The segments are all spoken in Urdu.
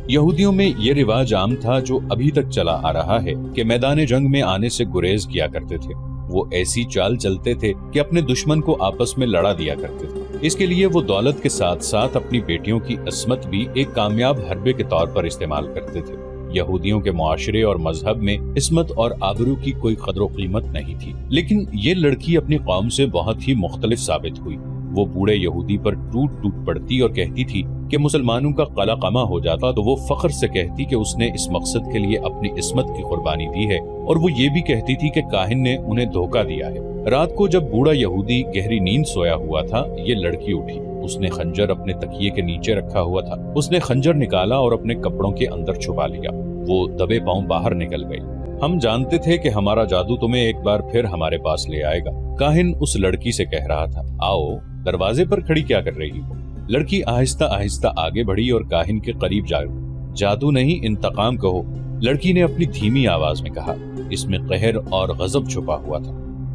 یہودیوں میں یہ رواج عام تھا جو ابھی تک چلا آ رہا ہے کہ میدان جنگ میں آنے سے گریز کیا کرتے تھے۔ وہ ایسی چال چلتے تھے کہ اپنے دشمن کو آپس میں لڑا دیا کرتے تھے۔ اس کے لیے وہ دولت کے ساتھ ساتھ اپنی بیٹیوں کی عصمت بھی ایک کامیاب حربے کے طور پر استعمال کرتے تھے۔ یہودیوں کے معاشرے اور مذہب میں عصمت اور آبرو کی کوئی قدر و قیمت نہیں تھی، لیکن یہ لڑکی اپنی قوم سے بہت ہی مختلف ثابت ہوئی۔ وہ بوڑھے یہودی پر ٹوٹ ٹوٹ پڑتی اور کہتی تھی کہ مسلمانوں کا قلع قمع ہو جاتا تو وہ فخر سے کہتی کہ اس نے اس مقصد کے لیے اپنی عصمت کی قربانی دی ہے، اور وہ یہ بھی کہتی تھی کہ کاہن نے انہیں دھوکہ دیا ہے۔ رات کو جب بوڑھا یہودی گہری نیند سویا ہوا تھا، یہ لڑکی اٹھی۔ اس نے خنجر اپنے تکیے کے نیچے رکھا ہوا تھا۔ اس نے خنجر نکالا اور اپنے کپڑوں کے اندر چھپا لیا۔ وہ دبے پاؤں باہر نکل گئی۔ ہم جانتے تھے کہ ہمارا جادو تمہیں ایک بار پھر ہمارے پاس لے آئے گا، کاہن اس لڑکی سے کہہ رہا تھا۔ آؤ، دروازے پر کھڑی کیا کر رہی ہو؟ لڑکی آہستہ آہستہ آگے بڑھی اور کاہن کے قریب جا گئی۔ جادو نہیں، انتقام کہو، لڑکی نے اپنی دھیمی آواز میں کہا۔ اس میں قہر اور غضب چھپا ہوا تھا۔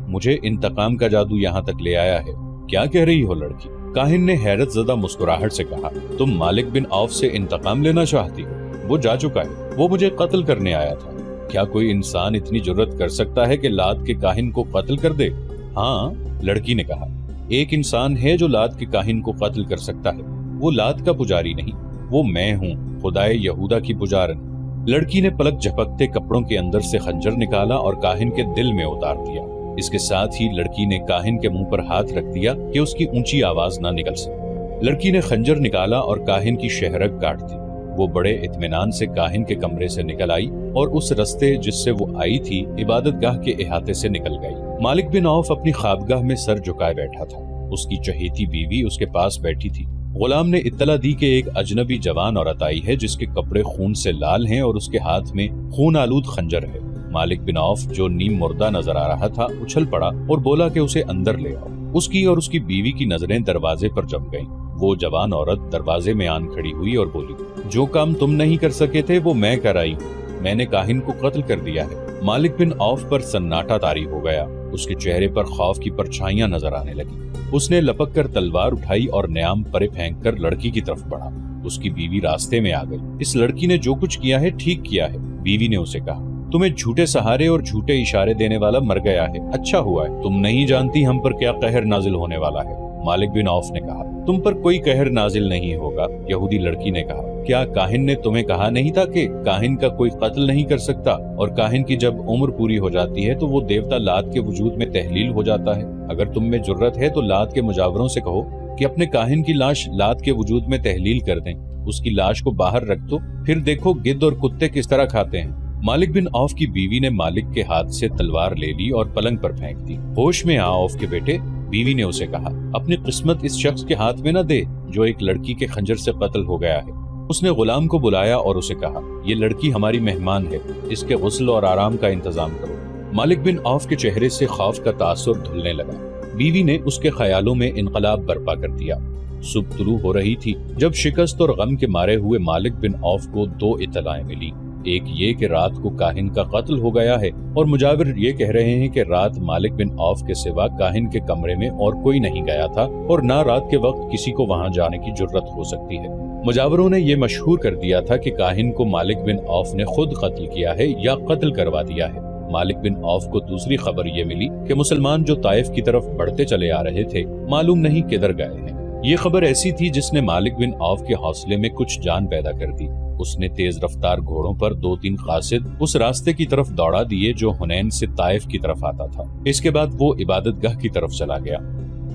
مجھے انتقام کا جادو یہاں تک لے آیا ہے، کیا کہہ رہی ہو لڑکی؟ کاہن نے حیرت زدہ مسکراہٹ سے کہا، تم مالک بن عوف سے انتقام لینا چاہتی ہو؟ وہ جا چکا ہے، وہ مجھے قتل کرنے آیا تھا۔ کیا کوئی انسان اتنی جرت کر سکتا ہے کہ لات کے کاہن کو قتل کر دے؟ ہاں، لڑکی نے کہا، ایک انسان ہے جو لات کے کاہن کو قتل کر سکتا ہے۔ وہ لات کا پجاری نہیں، وہ میں ہوں، خدائے یہودا کی پجارن۔ لڑکی نے پلک جھپکتے کپڑوں کے اندر سے خنجر نکالا اور کاہن کے دل میں اتار دیا۔ اس کے ساتھ ہی لڑکی نے کاہن کے منہ پر ہاتھ رکھ دیا کہ اس کی اونچی آواز نہ نکل سکے۔ لڑکی نے خنجر نکالا اور کاہن کی شہرگ کاٹ دی۔ وہ بڑے اطمینان سے کاہن کے کمرے سے نکل آئی اور اس رستے جس سے وہ آئی تھی عبادت گاہ کے احاطے سے نکل گئی۔ مالک بن عوف اپنی خوابگاہ میں سر جھکائے بیٹھا تھا۔ اس کی چہیتی بیوی اس کے پاس بیٹھی تھی۔ غلام نے اطلاع دی کہ ایک اجنبی جوان عورت آئی ہے جس کے کپڑے خون سے لال ہیں اور اس کے ہاتھ میں خون آلود خنجر ہے۔ مالک بن عوف جو نیم مردہ نظر آ رہا تھا اچھل پڑا اور بولا کہ اسے اندر لے آؤ۔ اس کی اور اس کی بیوی کی نظریں دروازے پر جم گئیں۔ وہ جوان عورت دروازے میں آن کھڑی ہوئی اور بولی، جو کام تم نہیں کر سکے تھے وہ میں کر آئی ہوں، میں نے کاہن کو قتل کر دیا ہے۔ مالک بن عوف پر سناٹا طاری ہو گیا۔ اس کے چہرے پر خوف کی پرچھائیاں نظر آنے لگی۔ اس نے لپک کر تلوار اٹھائی اور نیام پرے پھینک کر لڑکی کی طرف بڑھا۔ اس کی بیوی راستے میں آ گئی۔ اس لڑکی نے جو کچھ کیا ہے ٹھیک کیا ہے، بیوی نے اسے کہا۔ تمہیں جھوٹے سہارے اور جھوٹے اشارے دینے والا مر گیا ہے، اچھا ہوا ہے، تم نہیں جانتی ہم پر کیا قہر نازل ہونے والا ہے۔ مالک بن عوف نے کہا، تم پر کوئی قہر نازل نہیں ہوگا۔ یہودی لڑکی نے کہا، کیا کاہن نے تمہیں کہا نہیں تھا کہ کاہن کا کوئی قتل نہیں کر سکتا، اور کاہن کی جب عمر پوری ہو جاتی ہے تو وہ دیوتا لات کے وجود میں تحلیل ہو جاتا ہے؟ اگر تم میں جرت ہے تو لات کے مجاوروں سے کہو کہ اپنے کاہن کی لاش لات کے وجود میں تحلیل کر دیں، اس کی لاش کو باہر رکھ دو، پھر دیکھو گدھ اور کتے کس طرح کھاتے ہیں۔ مالک بن عوف کی بیوی نے مالک کے ہاتھ سے تلوار لے لی اور پلنگ پر پھینک دی۔ ہوش میں آ عوف کے بیٹے، بیوی نے اسے کہا، اپنی قسمت اس شخص کے ہاتھ میں نہ دے جو ایک لڑکی کے خنجر سے قتل ہو گیا ہے۔ اس نے غلام کو بلایا اور اسے کہا، یہ لڑکی ہماری مہمان ہے، اس کے غسل اور آرام کا انتظام کرو۔ مالک بن عوف کے چہرے سے خوف کا تاثر دھلنے لگا۔ بیوی نے اس کے خیالوں میں انقلاب برپا کر دیا۔ صبح طلوع ہو رہی تھی جب شکست اور غم کے مارے ہوئے مالک بن عوف کو دو اطلاعیں ملی۔ ایک یہ کہ رات کو کاہن کا قتل ہو گیا ہے، اور مجاور یہ کہہ رہے ہیں کہ رات مالک بن عوف کے سوا کاہن کے کمرے میں اور کوئی نہیں گیا تھا، اور نہ رات کے وقت کسی کو وہاں جانے کی جرت ہو سکتی ہے۔ مجاوروں نے یہ مشہور کر دیا تھا کہ کاہن کو مالک بن عوف نے خود قتل کیا ہے یا قتل کروا دیا ہے۔ مالک بن عوف کو دوسری خبر یہ ملی کہ مسلمان جو طائف کی طرف بڑھتے چلے آ رہے تھے معلوم نہیں کدھر گئے ہیں۔ یہ خبر ایسی تھی جس نے مالک بن عوف کے حوصلے میں کچھ جان پیدا کر دی۔ اس نے تیز رفتار گھوڑوں پر 2-3 قاصد اس راستے کی طرف دوڑا دیے جو حنین سے طائف کی طرف آتا تھا۔ اس کے بعد وہ عبادت گاہ کی طرف چلا گیا۔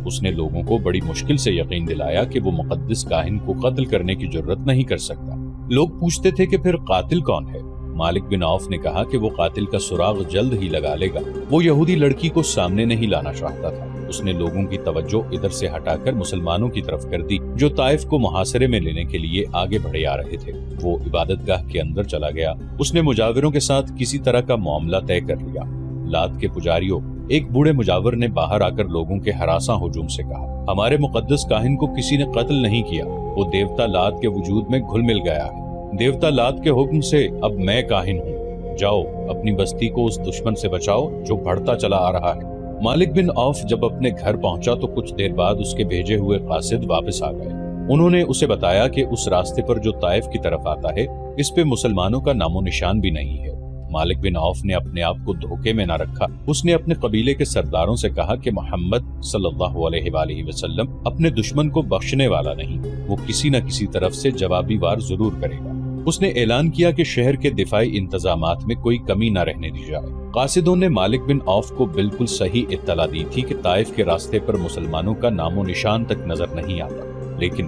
اس نے لوگوں کو بڑی مشکل سے یقین دلایا کہ وہ مقدس کاہن کو قتل کرنے کی جرت نہیں کر سکتا۔ لوگ پوچھتے تھے کہ پھر قاتل کون ہے؟ مالک بن عوف نے کہا کہ وہ قاتل کا سراغ جلد ہی لگا لے گا۔ وہ یہودی لڑکی کو سامنے نہیں لانا چاہتا تھا۔ اس نے لوگوں کی توجہ ادھر سے ہٹا کر مسلمانوں کی طرف کر دی جو طائف کو محاصرے میں لینے کے لیے آگے بڑھے آ رہے تھے۔ وہ عبادت گاہ کے اندر چلا گیا۔ اس نے مجاوروں کے ساتھ کسی طرح کا معاملہ طے کر لیا۔ لات کے پجاریوں، ایک بوڑھے مجاور نے باہر آ کر لوگوں کے ہراساں ہجوم سے کہا، ہمارے مقدس کاہن کو کسی نے قتل نہیں کیا، وہ دیوتا لات کے وجود میں گھل مل گیا ہے۔ دیوتا لات کے حکم سے اب میں کاہن ہوں، جاؤ اپنی بستی کو اس دشمن سے بچاؤ جو بڑھتا چلا آ رہا ہے۔ مالک بن عوف جب اپنے گھر پہنچا تو کچھ دیر بعد اس کے بھیجے ہوئے قاصد واپس آ گئے۔ انہوں نے اسے بتایا کہ اس راستے پر جو طائف کی طرف آتا ہے اس پہ مسلمانوں کا نام و نشان بھی نہیں ہے۔ مالک بن عوف نے اپنے آپ کو دھوکے میں نہ رکھا۔ اس نے اپنے قبیلے کے سرداروں سے کہا کہ محمد صلی اللہ علیہ وآلہ وسلم اپنے دشمن کو بخشنے والا نہیں، وہ کسی نہ کسی طرف سے جوابی وار ضرور کرے گا۔ اس نے اعلان کیا کہ شہر کے دفاعی انتظامات میں کوئی کمی نہ رہنے دی جائے۔ قاصدوں نے مالک بن عوف کو بالکل صحیح اطلاع دی تھی کہ طائف کے راستے پر مسلمانوں کا نام و نشان تک نظر نہیں آتا، لیکن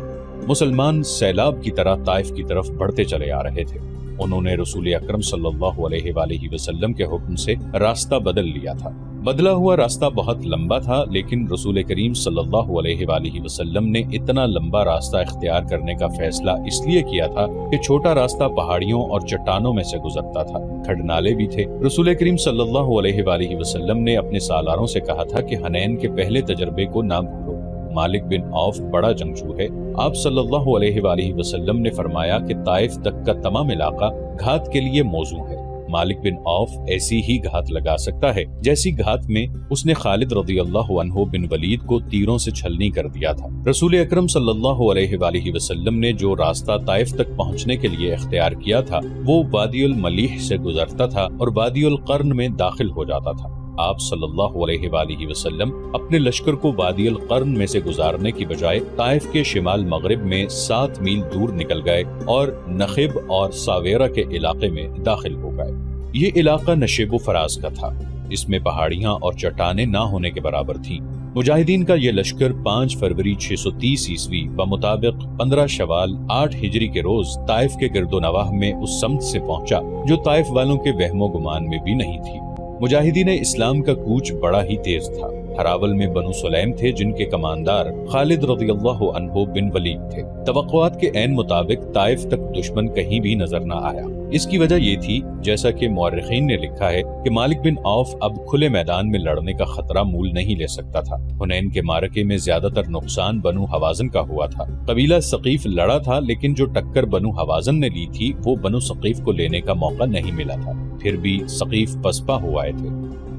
مسلمان سیلاب کی طرح طائف کی طرف بڑھتے چلے آ رہے تھے۔ انہوں نے رسول اکرم صلی اللہ علیہ وآلہ وسلم کے حکم سے راستہ بدل لیا تھا۔ بدلا ہوا راستہ بہت لمبا تھا، لیکن رسول کریم صلی اللہ علیہ وآلہ وسلم نے اتنا لمبا راستہ اختیار کرنے کا فیصلہ اس لیے کیا تھا کہ چھوٹا راستہ پہاڑیوں اور چٹانوں میں سے گزرتا تھا، کھڈ نالے بھی تھے۔ رسول کریم صلی اللہ علیہ وآلہ وسلم نے اپنے سالاروں سے کہا تھا کہ حنین کے پہلے تجربے کو نہ بھولو۔ مالک بن عوف بڑا جنگجو ہے۔ آپ صلی اللہ علیہ وآلہ وسلم نے فرمایا کہ طائف تک کا تمام علاقہ گھات کے لیے موزوں ہے۔ مالک بن عوف ایسی ہی گھات لگا سکتا ہے جیسی گھات میں اس نے خالد رضی اللہ عنہ بن ولید کو تیروں سے چھلنی کر دیا تھا۔ رسول اکرم صلی اللہ علیہ وآلہ وسلم نے جو راستہ طائف تک پہنچنے کے لیے اختیار کیا تھا وہ وادی الملیح سے گزرتا تھا اور وادی القرن میں داخل ہو جاتا تھا۔ آپ صلی اللہ علیہ وآلہ وسلم اپنے لشکر کو وادی القرن میں سے گزارنے کی بجائے طائف کے شمال مغرب میں 7 میل دور نکل گئے اور نخب اور ساویرہ کے علاقے میں داخل ہو گئے۔ یہ علاقہ نشیب و فراز کا تھا، اس میں پہاڑیاں اور چٹانیں نہ ہونے کے برابر تھیں۔ مجاہدین کا یہ لشکر 5 فروری 630 عیسوی بمطابق 15 شوال 8 ہجری کے روز طائف کے گرد و نواح میں اس سمت سے پہنچا جو طائف والوں کے وہم و گمان میں بھی نہیں تھی۔ مجاہدین اسلام کا کوچ بڑا ہی تیز تھا۔ ہراول میں بنو سلیم تھے جن کے کماندار خالد رضی اللہ عنہ بن ولید تھے۔ توقعات کے عین مطابق طائف تک دشمن کہیں بھی نظر نہ آیا۔ اس کی وجہ یہ تھی، جیسا کہ مورخین نے لکھا ہے، کہ مالک بن عوف اب کھلے میدان میں لڑنے کا خطرہ مول نہیں لے سکتا تھا۔ حنین کے معرکے میں زیادہ تر نقصان بنو حوازن کا ہوا تھا۔ قبیلہ ثقیف لڑا تھا، لیکن جو ٹکر بنو حوازن نے لی تھی وہ بنو ثقیف کو لینے کا موقع نہیں ملا تھا۔ پھر بھی ثقیف پسپا ہو آئے تھے۔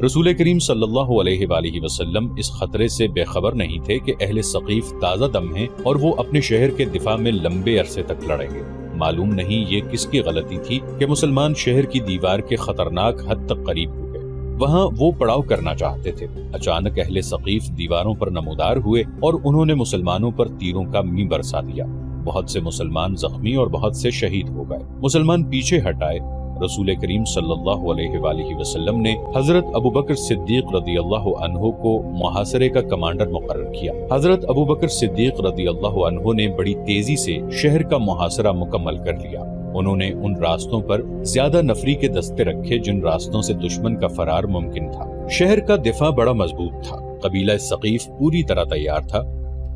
رسول کریم صلی اللہ علیہ وآلہ وسلم اس خطرے سے بے خبر نہیں تھے کہ اہل ثقیف تازہ دم ہیں اور وہ اپنے شہر کے دفاع میں لمبے عرصے تک لڑیں گے۔ معلوم نہیں یہ کس کی غلطی تھی کہ مسلمان شہر کی دیوار کے خطرناک حد تک قریب ہو گئے۔ وہاں وہ پڑاؤ کرنا چاہتے تھے۔ اچانک اہل ثقیف دیواروں پر نمودار ہوئے اور انہوں نے مسلمانوں پر تیروں کا می برسا دیا۔ بہت سے مسلمان زخمی اور بہت سے شہید ہو گئے۔ مسلمان پیچھے ہٹائے۔ رسول کریم صلی اللہ علیہ وآلہ وسلم نے حضرت ابوبکر صدیق رضی اللہ عنہ کو محاصرے کا کمانڈر مقرر کیا۔ حضرت ابوبکر صدیق رضی اللہ عنہ نے بڑی تیزی سے شہر کا محاصرہ مکمل کر لیا۔ انہوں نے ان راستوں پر زیادہ نفری کے دستے رکھے جن راستوں سے دشمن کا فرار ممکن تھا۔ شہر کا دفاع بڑا مضبوط تھا۔ قبیلہ ثقیف پوری طرح تیار تھا۔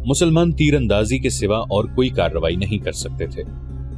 مسلمان تیر اندازی کے سوا اور کوئی کارروائی نہیں کر سکتے تھے۔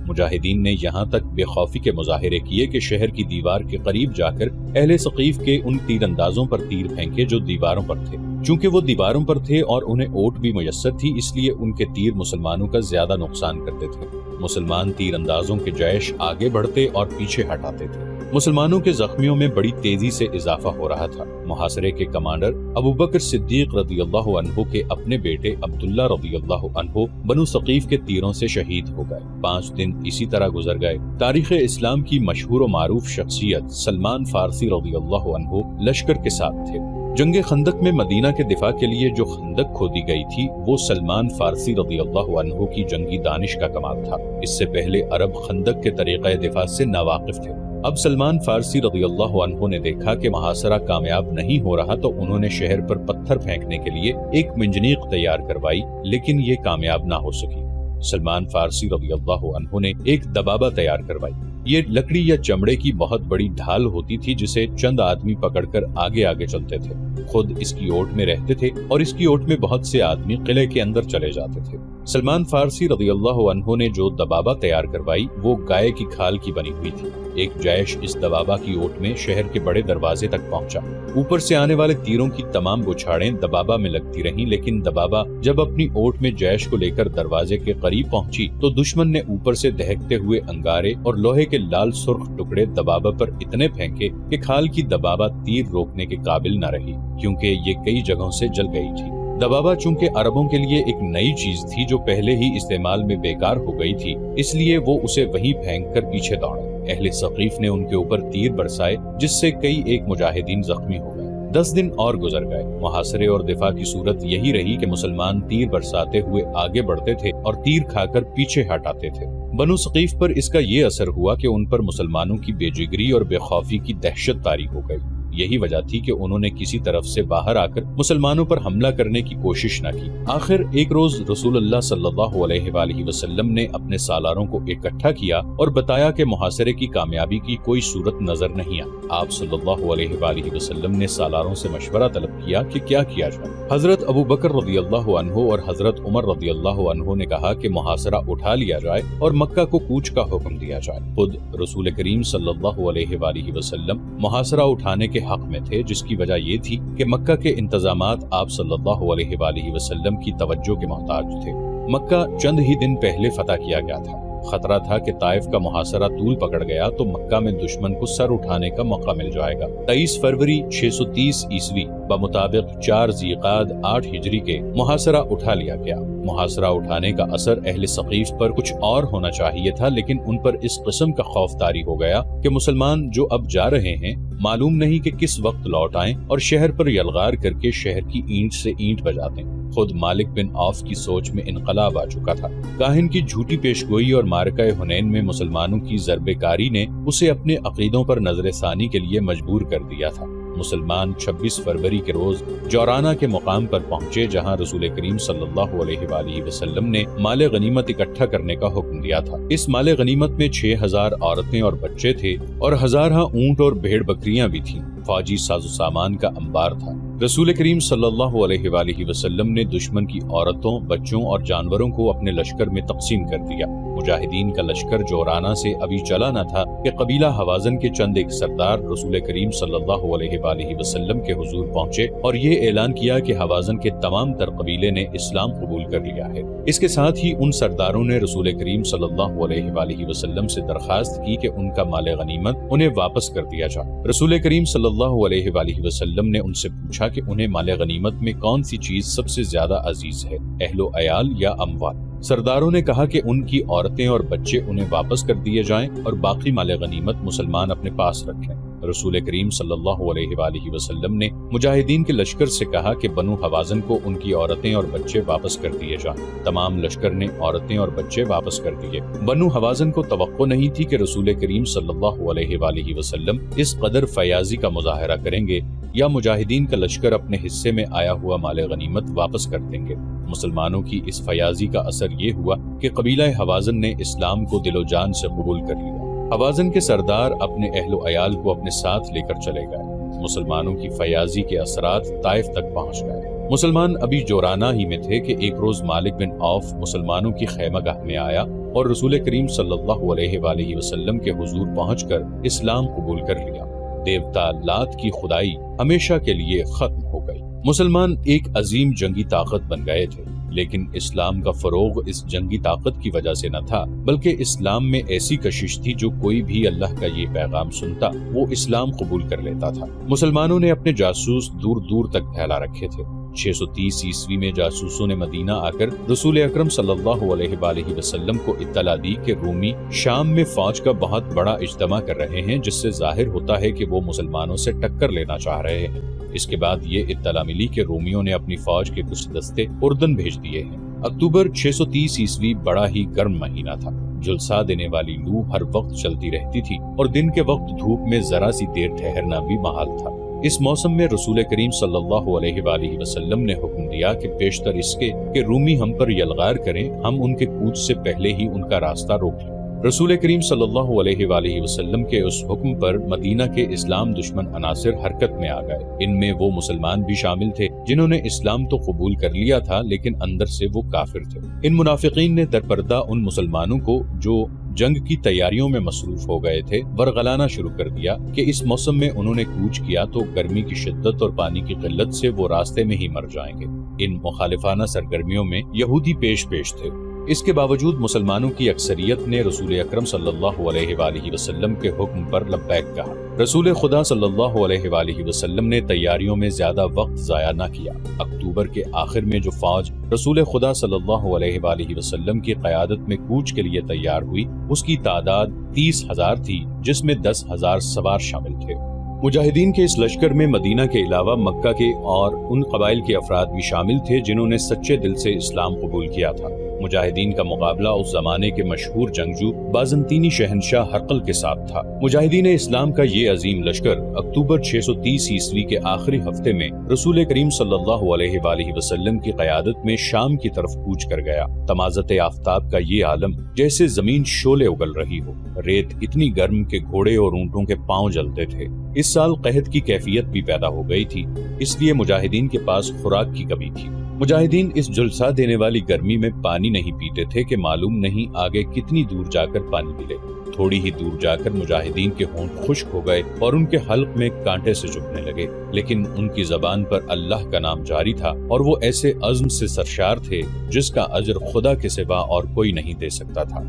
مجاہدین نے یہاں تک بے خوفی کے مظاہرے کیے کہ شہر کی دیوار کے قریب جا کر اہل ثقیف کے ان تیر اندازوں پر تیر پھینکے جو دیواروں پر تھے۔ چونکہ وہ دیواروں پر تھے اور انہیں اوٹ بھی میسر تھی، اس لیے ان کے تیر مسلمانوں کا زیادہ نقصان کرتے تھے۔ مسلمان تیر اندازوں کے جیش آگے بڑھتے اور پیچھے ہٹاتے تھے۔ مسلمانوں کے زخمیوں میں بڑی تیزی سے اضافہ ہو رہا تھا۔ محاصرے کے کمانڈر ابوبکر صدیق رضی اللہ عنہ کے اپنے بیٹے عبداللہ رضی اللہ عنہ بنو ثقیف کے تیروں سے شہید ہو گئے۔ 5 دن اسی طرح گزر گئے۔ تاریخ اسلام کی مشہور و معروف شخصیت سلمان فارسی رضی اللہ عنہ لشکر کے ساتھ تھے۔ جنگ خندق میں مدینہ کے دفاع کے لیے جو خندق کھودی گئی تھی وہ سلمان فارسی رضی اللہ عنہ کی جنگی دانش کا کمال تھا۔ اس سے پہلے عرب خندق کے طریقہ دفاع سے ناواقف تھے۔ اب سلمان فارسی رضی اللہ عنہ نے دیکھا کہ محاصرہ کامیاب نہیں ہو رہا تو انہوں نے شہر پر پتھر پھینکنے کے لیے ایک منجنیق تیار کروائی، لیکن یہ کامیاب نہ ہو سکی۔ سلمان فارسی رضی اللہ عنہ نے ایک دبابہ تیار کروائی۔ یہ لکڑی یا چمڑے کی بہت بڑی ڈھال ہوتی تھی جسے چند آدمی پکڑ کر آگے آگے چلتے تھے۔ خود اس کی اوٹ میں رہتے تھے اور اس کی اوٹ میں بہت سے آدمی قلعے کے اندر چلے جاتے تھے۔ سلمان فارسی رضی اللہ عنہ نے جو دبابہ تیار کروائی وہ گائے کی کھال کی بنی ہوئی تھی۔ ایک جیش اس دبابہ کی اوٹ میں شہر کے بڑے دروازے تک پہنچا۔ اوپر سے آنے والے تیروں کی تمام بچھاڑیں دبابہ میں لگتی رہیں، لیکن دبابہ جب اپنی اوٹ میں جیش کو لے کر دروازے کے قریب پہنچی تو دشمن نے اوپر سے دہکتے ہوئے انگارے اور لوہے کے لال سرخ ٹکڑے دبابہ پر اتنے پھینکے کہ کھال کی دبابہ تیر روکنے کے قابل نہ رہی، کیونکہ یہ کئی جگہوں سے جل گئی تھی۔ دبابہ چونکہ عربوں کے لیے ایک نئی چیز تھی جو پہلے ہی استعمال میں بیکار ہو گئی تھی، اس لیے وہ اسے وہیں پھینک کر پیچھے دوڑے۔ اہل ثقیف نے ان کے اوپر تیر برسائے جس سے کئی ایک مجاہدین زخمی ہو گئے۔ 10 دن اور گزر گئے۔ محاصرے اور دفاع کی صورت یہی رہی کہ مسلمان تیر برساتے ہوئے آگے بڑھتے تھے اور تیر کھا کر پیچھے ہٹ آتے تھے۔ بنو ثقیف پر اس کا یہ اثر ہوا کہ ان پر مسلمانوں کی بے جگری اور بے خوفی کی دہشت طاری ہو گئی۔ یہی وجہ تھی کہ انہوں نے کسی طرف سے باہر آ کر مسلمانوں پر حملہ کرنے کی کوشش نہ کی۔ آخر ایک روز رسول اللہ صلی اللہ علیہ وآلہ وسلم نے اپنے سالاروں کو اکٹھا کیا اور بتایا کہ محاصرے کی کامیابی کی کوئی صورت نظر نہیں آتی۔ آپ صلی اللہ علیہ وآلہ وسلم نے سالاروں سے مشورہ طلب کیا کہ کیا کیا جائے۔ حضرت ابو بکر رضی اللہ عنہ اور حضرت عمر رضی اللہ عنہ نے کہا کہ محاصرہ اٹھا لیا جائے اور مکہ کو کوچ کا حکم دیا جائے۔ خود رسول کریم صلی اللہ علیہ وآلہ وسلم محاصرہ اٹھانے کے حق میں تھے، جس کی وجہ یہ تھی کہ مکہ کے انتظامات آپ صلی اللہ علیہ وآلہ وسلم کی توجہ کے محتاج تھے۔ مکہ چند ہی دن پہلے فتح کیا گیا تھا۔ خطرہ تھا کہ طائف کا محاصرہ طول پکڑ گیا تو مکہ میں دشمن کو سر اٹھانے کا موقع مل جائے گا۔ 23 فروری 630 عیسوی بمطابق 4 ذیقعدہ 8 ہجری کے محاصرہ اٹھا لیا گیا۔ محاصرہ اٹھانے کا اثر اہل ثقیف پر کچھ اور ہونا چاہیے تھا، لیکن ان پر اس قسم کا خوف طاری ہو گیا کہ مسلمان جو اب جا رہے ہیں معلوم نہیں کہ کس وقت لوٹ آئیں اور شہر پر یلغار کر کے شہر کی اینٹ سے اینٹ بجا دیں۔ خود مالک بن عوف کی سوچ میں انقلاب آ چکا تھا۔ کاہن کی جھوٹی پیشگوئی اور معرکہ حنین میں مسلمانوں کی ضربے کاری نے اسے اپنے عقیدوں پر نظر ثانی کے لیے مجبور کر دیا تھا۔ مسلمان 26 فروری کے روز جورانہ کے مقام پر پہنچے، جہاں رسول کریم صلی اللہ علیہ وآلہ وسلم نے مال غنیمت اکٹھا کرنے کا حکم دیا تھا۔ اس مال غنیمت میں 6000 عورتیں اور بچے تھے اور ہزارہ اونٹ اور بھیڑ بکریاں بھی تھیں۔ فوجی ساز و سامان کا انبار تھا۔ رسول کریم صلی اللہ علیہ وآلہ وسلم نے دشمن کی عورتوں، بچوں اور جانوروں کو اپنے لشکر میں تقسیم کر دیا۔ مجاہدین کا لشکر جورانہ سے ابھی چلا نہ تھا کہ قبیلہ حوازن کے چند ایک سردار رسول کریم صلی اللہ علیہ وآلہ وسلم کے حضور پہنچے اور یہ اعلان کیا کہ حوازن کے تمام تر قبیلے نے اسلام قبول کر لیا ہے۔ اس کے ساتھ ہی ان سرداروں نے رسول کریم صلی اللہ علیہ وآلہ وسلم سے درخواست کی کہ ان کا مال غنیمت انہیں واپس کر دیا جائے۔ رسول کریم صلی اللہ علیہ وآلہ وسلم نے ان سے پوچھا کہ انہیں مال غنیمت میں کون سی چیز سب سے زیادہ عزیز ہے، اہل و عیال یا اموال؟ سرداروں نے کہا کہ ان کی عورتیں اور بچے انہیں واپس کر دیے جائیں اور باقی مال غنیمت مسلمان اپنے پاس رکھیں۔ رسول کریم صلی اللہ علیہ وآلہ وسلم نے مجاہدین کے لشکر سے کہا کہ بنو حوازن کو ان کی عورتیں اور بچے واپس کر دیے جائیں۔ تمام لشکر نے عورتیں اور بچے واپس کر دیے۔ بنو حوازن کو توقع نہیں تھی کہ رسول کریم صلی اللہ علیہ وآلہ وسلم اس قدر فیاضی کا مظاہرہ کریں گے یا مجاہدین کا لشکر اپنے حصے میں آیا ہوا مال غنیمت واپس کر دیں گے۔ مسلمانوں کی اس فیاضی کا اثر یہ ہوا کہ قبیلہ حوازن نے اسلام کو دل و جان سے قبول کر لیا۔ حوازن کے سردار اپنے اہل و عیال کو اپنے ساتھ لے کر چلے گئے۔ مسلمانوں کی فیاضی کے اثرات طائف تک پہنچ گئے۔ مسلمان ابھی جورانہ ہی میں تھے کہ ایک روز مالک بن عوف مسلمانوں کی خیمہ گاہ میں آیا اور رسول کریم صلی اللہ علیہ وآلہ وسلم کے حضور پہنچ کر اسلام قبول کر لیا۔ دیوتا لات کی خدائی ہمیشہ کے لیے ختم ہو گئی۔ مسلمان ایک عظیم جنگی طاقت بن گئے تھے، لیکن اسلام کا فروغ اس جنگی طاقت کی وجہ سے نہ تھا، بلکہ اسلام میں ایسی کشش تھی جو کوئی بھی اللہ کا یہ پیغام سنتا وہ اسلام قبول کر لیتا تھا۔ مسلمانوں نے اپنے جاسوس دور دور تک پھیلا رکھے تھے۔ 630 عیسوی میں جاسوسوں نے مدینہ آ کر رسول اکرم صلی اللہ علیہ وآلہ وسلم کو اطلاع دی کہ رومی شام میں فوج کا بہت بڑا اجتماع کر رہے ہیں، جس سے ظاہر ہوتا ہے کہ وہ مسلمانوں سے ٹکر لینا چاہ رہے ہیں۔ اس کے بعد یہ اطلاع ملی کہ رومیوں نے اپنی فوج کے کچھ دستے اردن بھیج دیے ہیں۔ اکتوبر 630 عیسوی بڑا ہی گرم مہینہ تھا۔ جھلسا دینے والی لو ہر وقت چلتی رہتی تھی اور دن کے وقت دھوپ میں ذرا سی دیر ٹھہرنا بھی محال تھا۔ اس موسم میں رسول کریم صلی اللہ علیہ وآلہ وسلم نے حکم دیا کہ بیشتر اس کے کہ رومی ہم پر یلغار کریں، ہم ان کے کوچ سے پہلے ہی ان کا راستہ روک لیں۔ رسول کریم صلی اللہ علیہ وآلہ وسلم کے اس حکم پر مدینہ کے اسلام دشمن عناصر حرکت میں آ گئے۔ ان میں وہ مسلمان بھی شامل تھے جنہوں نے اسلام تو قبول کر لیا تھا، لیکن اندر سے وہ کافر تھے۔ ان منافقین نے درپردہ ان مسلمانوں کو جو جنگ کی تیاریوں میں مصروف ہو گئے تھے ورغلانا شروع کر دیا کہ اس موسم میں انہوں نے کوچ کیا تو گرمی کی شدت اور پانی کی قلت سے وہ راستے میں ہی مر جائیں گے۔ ان مخالفانہ سرگرمیوں میں یہودی پیش تھے۔ اس کے باوجود مسلمانوں کی اکثریت نے رسول اکرم صلی اللہ علیہ وآلہ وسلم کے حکم پر لبیک کہا۔ رسول خدا صلی اللہ علیہ وآلہ وسلم نے تیاریوں میں زیادہ وقت ضائع نہ کیا۔ اکتوبر کے آخر میں جو فوج رسول خدا صلی اللہ علیہ وآلہ وسلم کی قیادت میں کوچ کے لیے تیار ہوئی، اس کی تعداد 30,000 تھی، جس میں 10,000 سوار شامل تھے۔ مجاہدین کے اس لشکر میں مدینہ کے علاوہ مکہ کے اور ان قبائل کے افراد بھی شامل تھے جنہوں نے سچے دل سے اسلام قبول کیا تھا۔ مجاہدین کا مقابلہ اس زمانے کے مشہور جنگجو بازنطینی شہنشاہ ہرقل کے ساتھ تھا۔ مجاہدین اسلام کا یہ عظیم لشکر اکتوبر 630 عیسوی کے آخری ہفتے میں رسول کریم صلی اللہ علیہ وآلہ وسلم کی قیادت میں شام کی طرف کوچ کر گیا۔ تمازت آفتاب کا یہ عالم جیسے زمین شعلے اگل رہی ہو، ریت اتنی گرم کہ گھوڑے اور اونٹوں کے پاؤں جلتے تھے۔ اس سال قحط کی کیفیت بھی پیدا ہو گئی تھی، اس لیے مجاہدین کے پاس خوراک کی کمی تھی۔ مجاہدین اس جلسہ دینے والی گرمی میں پانی نہیں پیتے تھے کہ معلوم نہیں آگے کتنی دور جا کر پانی ملے۔ تھوڑی ہی دور جا کر مجاہدین کے ہونٹ خشک ہو گئے اور ان کے حلق میں کانٹے سے چبھنے لگے، لیکن ان کی زبان پر اللہ کا نام جاری تھا اور وہ ایسے عزم سے سرشار تھے جس کا اجر خدا کے سوا اور کوئی نہیں دے سکتا تھا۔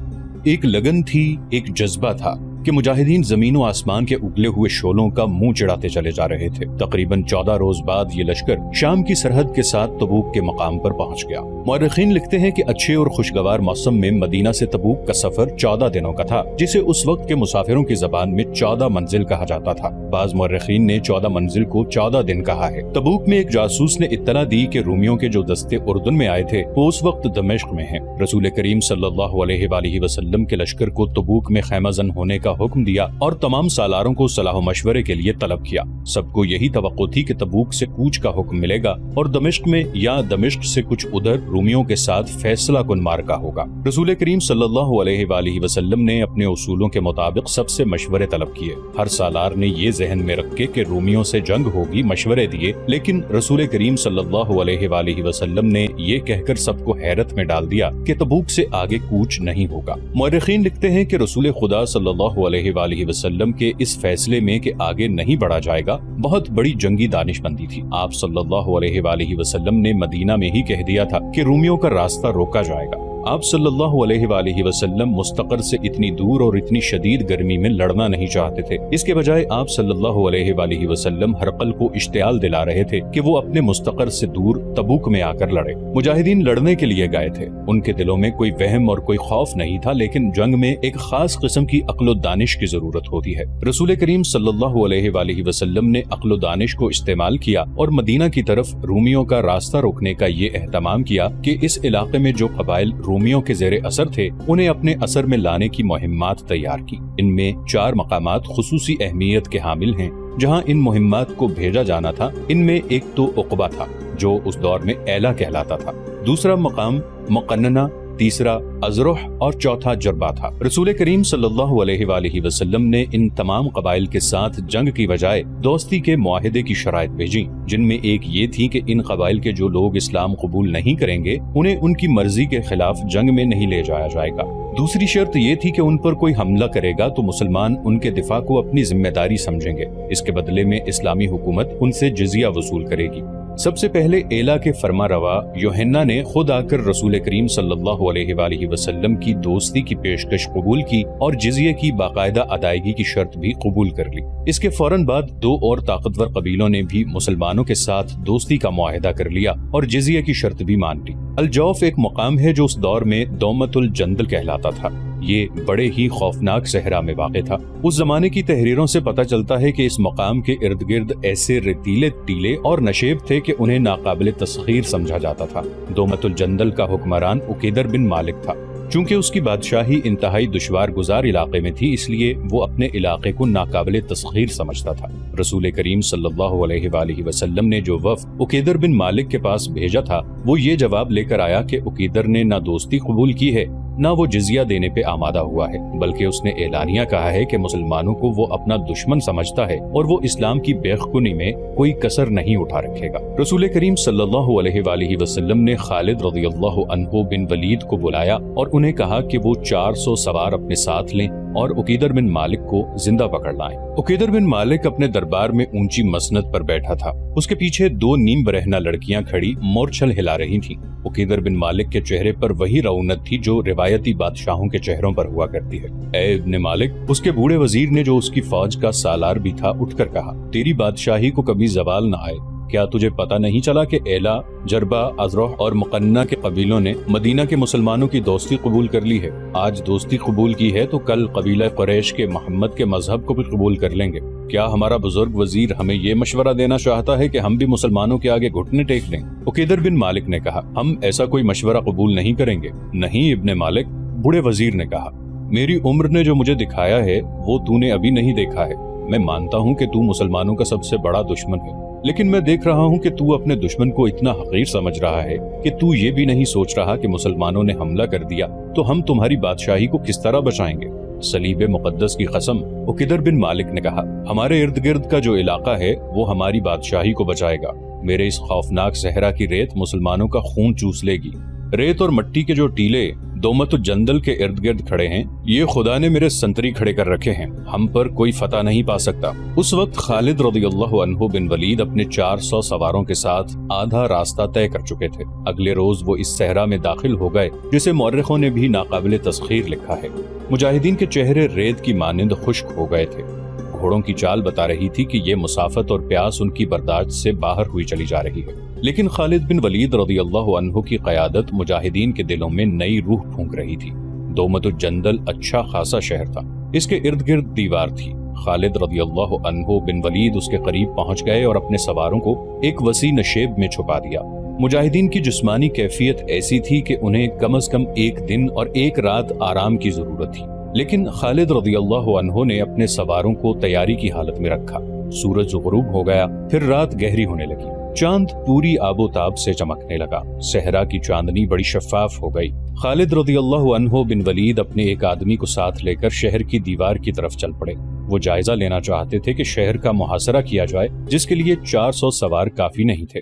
ایک لگن تھی، ایک جذبہ تھا کہ مجاہدین زمین و آسمان کے اگلے ہوئے شعلوں کا منہ چڑھاتے چلے جا رہے تھے۔ تقریباً 14 روز بعد یہ لشکر شام کی سرحد کے ساتھ تبوک کے مقام پر پہنچ گیا۔ مورخین لکھتے ہیں کہ اچھے اور خوشگوار موسم میں مدینہ سے تبوک کا سفر 14 دنوں کا تھا، جسے اس وقت کے مسافروں کی زبان میں 14 منزل کہا جاتا تھا۔ بعض مورخین نے 14 منزل کو 14 دن کہا ہے۔ تبوک میں ایک جاسوس نے اطلاع دی کہ رومیوں کے جو دستے اردن میں آئے تھے وہ اس وقت دمشق میں ہیں۔ رسول کریم صلی اللہ علیہ وآلہ وسلم کے لشکر کو تبوک میں خیمہ زن ہونے کا حکم دیا اور تمام سالاروں کو صلاح و مشورے کے لیے طلب کیا۔ سب کو یہی توقع تھی کہ تبوک سے کوچ کا حکم ملے گا اور دمشق میں یا دمشق سے کچھ ادھر رومیوں کے ساتھ فیصلہ کن معرکہ ہوگا۔ رسول کریم صلی اللہ علیہ وآلہ وسلم نے اپنے اصولوں کے مطابق سب سے مشورے طلب کیے۔ ہر سالار نے یہ ذہن میں رکھ کے کہ رومیوں سے جنگ ہوگی مشورے دیے، لیکن رسول کریم صلی اللہ علیہ وآلہ وسلم نے یہ کہہ کر سب کو حیرت میں ڈال دیا کہ تبوک سے آگے کوچ نہیں ہوگا۔ مورخین لکھتے ہیں کہ رسول خدا صلی اللہ علیہ وآلہ وسلم کے اس فیصلے میں کہ آگے نہیں بڑھا جائے گا بہت بڑی جنگی دانش مندی تھی۔ آپ صلی اللہ علیہ وآلہ وسلم نے مدینہ میں ہی کہہ دیا تھا کہ رومیوں کا راستہ روکا جائے گا۔ آپ صلی اللہ علیہ وآلہ وسلم مستقر سے اتنی دور اور اتنی شدید گرمی میں لڑنا نہیں چاہتے تھے۔ اس کے بجائے آپ صلی اللہ علیہ وآلہ وسلم ہرقل کو اشتعال دلا رہے تھے کہ وہ اپنے مستقر سے دور تبوک میں آ کر لڑے۔ مجاہدین لڑنے کے لیے گئے تھے، ان کے دلوں میں کوئی وہم اور کوئی خوف نہیں تھا، لیکن جنگ میں ایک خاص قسم کی عقل و دانش کی ضرورت ہوتی ہے۔ رسول کریم صلی اللہ علیہ وآلہ وسلم نے عقل و دانش کو استعمال کیا اور مدینہ کی طرف رومیوں کا راستہ روکنے کا یہ اہتمام کیا کہ اس علاقے میں جو قبائل رومیوں کے زیر اثر تھے انہیں اپنے اثر میں لانے کی مہمات تیار کی۔ ان میں 4 مقامات خصوصی اہمیت کے حامل ہیں جہاں ان مہمات کو بھیجا جانا تھا۔ ان میں ایک تو عقبہ تھا جو اس دور میں ایلا کہلاتا تھا، دوسرا مقام مقننہ، تیسرا ازرح اور چوتھا جربہ تھا۔ رسول کریم صلی اللہ علیہ وآلہ وسلم نے ان تمام قبائل کے ساتھ جنگ کی بجائے دوستی کے معاہدے کی شرائط بھیجی، جن میں ایک یہ تھی کہ ان قبائل کے جو لوگ اسلام قبول نہیں کریں گے انہیں ان کی مرضی کے خلاف جنگ میں نہیں لے جایا جائے گا۔ دوسری شرط یہ تھی کہ ان پر کوئی حملہ کرے گا تو مسلمان ان کے دفاع کو اپنی ذمہ داری سمجھیں گے، اس کے بدلے میں اسلامی حکومت ان سے جزیہ وصول کرے گی۔ سب سے پہلے ایلا کے فرما روا یوحنا نے خود آ کر رسول کریم صلی اللہ علیہ وآلہ وسلم کی دوستی کی پیشکش قبول کی اور جزیے کی باقاعدہ ادائیگی کی شرط بھی قبول کر لی۔ اس کے فوراً بعد 2 اور طاقتور قبیلوں نے بھی مسلمانوں کے ساتھ دوستی کا معاہدہ کر لیا اور جزیے کی شرط بھی مان لی۔ الجوف ایک مقام ہے جو اس دور میں دومت الجندل کہلاتا تھا۔ یہ بڑے ہی خوفناک صحرا میں واقع تھا۔ اس زمانے کی تحریروں سے پتہ چلتا ہے کہ اس مقام کے ارد گرد ایسے ریتیلے ٹیلے اور نشیب تھے کہ انہیں ناقابل تسخیر سمجھا جاتا تھا۔ دومت الجندل کا حکمران عقیدر بن مالک تھا۔ چونکہ اس کی بادشاہی انتہائی دشوار گزار علاقے میں تھی، اس لیے وہ اپنے علاقے کو ناقابل تسخیر سمجھتا تھا۔ رسول کریم صلی اللہ علیہ وآلہ وسلم نے جو وفد عقیدر بن مالک کے پاس بھیجا تھا وہ یہ جواب لے کر آیا کہ عقیدر نے نہ دوستی قبول کی ہے نہ وہ جزیہ دینے پہ آمادہ ہوا ہے، بلکہ اس نے اعلانیہ کہا ہے کہ مسلمانوں کو وہ اپنا دشمن سمجھتا ہے اور وہ اسلام کی بیخکنی میں کوئی کسر نہیں اٹھا رکھے گا۔ رسول کریم صلی اللہ علیہ وآلہ وسلم نے خالد رضی اللہ عنہ بن ولید کو بلایا اور انہیں کہا کہ وہ 400 سوار اپنے ساتھ لیں اور عقیدر بن مالک کو زندہ پکڑ لائیں۔ عقیدر بن مالک اپنے دربار میں اونچی مسند پر بیٹھا تھا، اس کے پیچھے 2 نیم برہنہ لڑکیاں کھڑی مورچھل ہلا رہی تھیں۔ عقیدر بن مالک کے چہرے پر وہی رونق تھی جو روایتی بادشاہوں کے چہروں پر ہوا کرتی ہے۔ اے ابن مالک، اس کے بوڑھے وزیر نے جو اس کی فوج کا سالار بھی تھا اٹھ کر کہا، تیری بادشاہی کو کبھی زوال نہ آئے، کیا تجھے پتہ نہیں چلا کہ ایلا، جربہ، ازرح اور مقنہ کے قبیلوں نے مدینہ کے مسلمانوں کی دوستی قبول کر لی ہے؟ آج دوستی قبول کی ہے تو کل قبیلہ قریش کے محمد کے مذہب کو بھی قبول کر لیں گے۔ کیا ہمارا بزرگ وزیر ہمیں یہ مشورہ دینا چاہتا ہے کہ ہم بھی مسلمانوں کے آگے گھٹنے ٹیک لیں؟ عقیدر بن مالک نے کہا، ہم ایسا کوئی مشورہ قبول نہیں کریں گے۔ نہیں ابن مالک، بوڑھے وزیر نے کہا، میری عمر نے جو مجھے دکھایا ہے وہ تو نے ابھی نہیں دیکھا ہے۔ میں مانتا ہوں کہ تو مسلمانوں کا سب سے بڑا دشمن ہے، لیکن میں دیکھ رہا ہوں کہ تو اپنے دشمن کو اتنا حقیر سمجھ رہا ہے کہ تو یہ بھی نہیں سوچ رہا کہ مسلمانوں نے حملہ کر دیا تو ہم تمہاری بادشاہی کو کس طرح بچائیں گے۔ صلیب مقدس کی قسم، عقیدر بن مالک نے کہا، ہمارے ارد گرد کا جو علاقہ ہے وہ ہماری بادشاہی کو بچائے گا۔ میرے اس خوفناک صحرا کی ریت مسلمانوں کا خون چوس لے گی۔ ریت اور مٹی کے جو ٹیلے دومت الجندل کے ارد گرد کھڑے ہیں، یہ خدا نے میرے سنتری کھڑے کر رکھے ہیں، ہم پر کوئی فتح نہیں پا سکتا۔ اس وقت خالد رضی اللہ عنہ بن ولید اپنے 400 سواروں کے ساتھ آدھا راستہ طے کر چکے تھے۔ اگلے روز وہ اس صحرا میں داخل ہو گئے جسے مورخوں نے بھی ناقابل تسخیر لکھا ہے۔ مجاہدین کے چہرے ریت کی مانند خشک ہو گئے تھے۔ گھوڑوں کی چال بتا رہی تھی کہ یہ مسافت اور پیاس ان کی برداشت سے باہر ہوئی چلی جا رہی ہے، لیکن خالد بن ولید رضی اللہ عنہ کی قیادت مجاہدین کے دلوں میں نئی روح پھونک رہی تھی۔ دومت الجندل اچھا خاصا شہر تھا، اس کے ارد گرد دیوار تھی۔ خالد رضی اللہ عنہ بن ولید اس کے قریب پہنچ گئے اور اپنے سواروں کو ایک وسیع نشیب میں چھپا دیا۔ مجاہدین کی جسمانی کیفیت ایسی تھی کہ انہیں کم از کم 1 دن اور 1 رات آرام کی ضرورت تھی، لیکن خالد رضی اللہ عنہ نے اپنے سواروں کو تیاری کی حالت میں رکھا۔ سورج غروب ہو گیا، پھر رات گہری ہونے لگی، چاند پوری آب و تاب سے چمکنے لگا، صحرا کی چاندنی بڑی شفاف ہو گئی۔ خالد رضی اللہ عنہ بن ولید اپنے ایک آدمی کو ساتھ لے کر شہر کی دیوار کی طرف چل پڑے۔ وہ جائزہ لینا چاہتے تھے کہ شہر کا محاصرہ کیا جائے، جس کے لیے 400 سوار کافی نہیں تھے۔